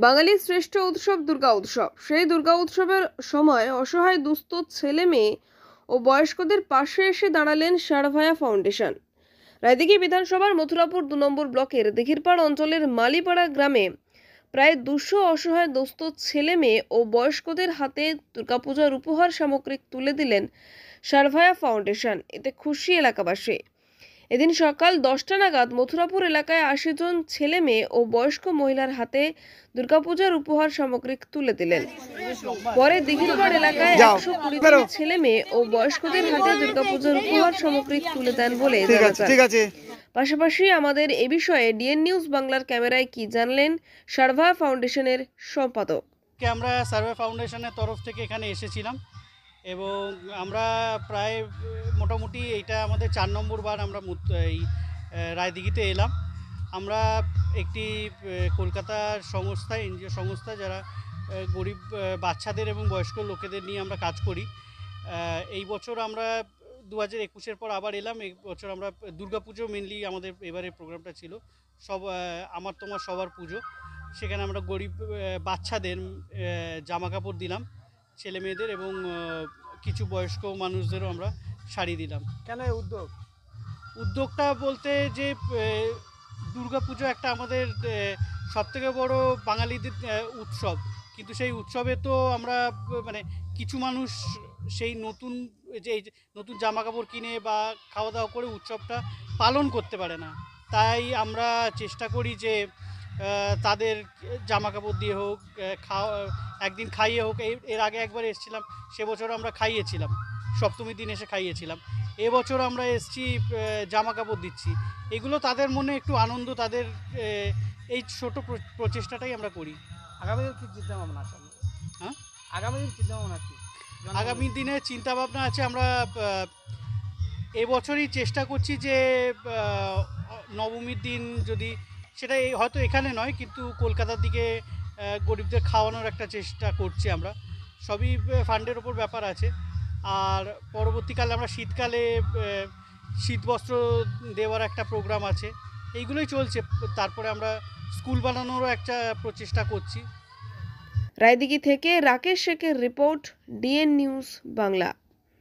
বাঙালির শ্রেষ্ঠ উৎসব দুর্গা উৎসব। সেই দুর্গা উৎসবের সময় অসহায় দুস্থ ছেলে মেয়ে ও বয়স্কদের পাশে এসে দাঁড়ালেন সারভায়া ফাউন্ডেশন। রায়দিঘি বিধানসভার মথুরাপুর 2 নম্বর ব্লকের দিঘিরপাড় অঞ্চলের মালিপাড়া গ্রামে প্রায় 200 অসহায় দুস্থ ছেলে মেয়ে ও বয়স্কদের হাতে দুর্গাপূজার উপহার সামগ্রী তুলে দিলেন সারভায়া ফাউন্ডেশন। এতে খুশি এলাকাবাসী। এদিন সকাল 10টা নাগাদ মথুরাপুর এলাকায় 80 জন ছেলে মেয়ে ও বয়স্ক মহিলার হাতে দুর্গাপূজার উপহার সামগ্রী তুলে দিলেন। পরে দিঘিরপাড় এলাকায় 120 জন ছেলে মেয়ে ও বয়স্কদের হাতে দুর্গাপূজার উপহার সামগ্রী তুলে দেন বলে জানা যায়। পাশাপাশি আমাদের এ বিষয়ে ডিএন নিউজ বাংলার ক্যামেরায় কি জানলেন সারভায়া ফাউন্ডেশনের সম্পাদক। আমরা সারভায়া ফাউন্ডেশনের তরফ থেকে এখানে এসেছিলাম এবং আমরা প্রায় মোটামুটি এইটা আমাদের 4 নম্বর বার আমরা এই রায়দিঘিতে এলাম। আমরা একটি কলকাতার সংস্থা, এনজিও সংস্থা, যারা গরিব বাচ্চাদের এবং বয়স্ক লোকেদের নিয়ে আমরা কাজ করি। এই বছর আমরা 2021-এর পর আবার এলাম। এই বছর আমরা দুর্গাপুজো মেনলি আমাদের এবারের প্রোগ্রামটা ছিল। আমার তোমার সবার পুজো। সেখানে আমরা গরিব বাচ্চাদের জামা কাপড় দিলাম, ছেলে মেয়েদের, এবং কিছু বয়স্ক মানুষদেরও আমরা শাড়ি দিলাম। কেন উদ্যোগটা বলতে যে দুর্গাপুজো একটা আমাদের সবথেকে বড় বাঙালিদের উৎসব, কিন্তু সেই উৎসবে তো আমরা মানে কিছু মানুষ সেই নতুন জামা কাপড় কিনে বা খাওয়া দাওয়া করে উৎসবটা পালন করতে পারে না। তাই আমরা চেষ্টা করি যে তাদের জামা কাপড় দিয়ে হোক, একদিন খাইয়ে হোক। এর আগে একবার এসেছিলাম, সে বছর আমরা খাইয়েছিলাম, সপ্তমীর দিন এসে খাইয়েছিলাম। এবছর আমরা এসেছি জামা কাপড় দিচ্ছি। এগুলো তাদের মনে একটু আনন্দ, তাদের এই ছোট প্রচেষ্টাটাই আমরা করি। আগামী দিন কি চিন্তা ভাবনা আছে? হ্যাঁ, আগামী দিনে চিন্তা ভাবনা আছে। আমরা এবছরই চেষ্টা করছি যে নবমীর দিন, যদি সেটা হয়তো এখানে নয়, কিন্তু কলকাতার দিকে গরিবদের খাওয়ানোর একটা চেষ্টা করছি আমরা। সবই ফান্ডের ওপর ব্যাপার আছে। আর পরবর্তীকালে আমরা শীতকালে শীতবস্ত্র দেওয়ার একটা প্রোগ্রাম আছে। এইগুলোই চলছে। তারপরে আমরা স্কুল বানানোরও একটা প্রচেষ্টা করছি। রায়দিঘি থেকে রাকেশ শেখের রিপোর্ট, ডিএন নিউজ বাংলা।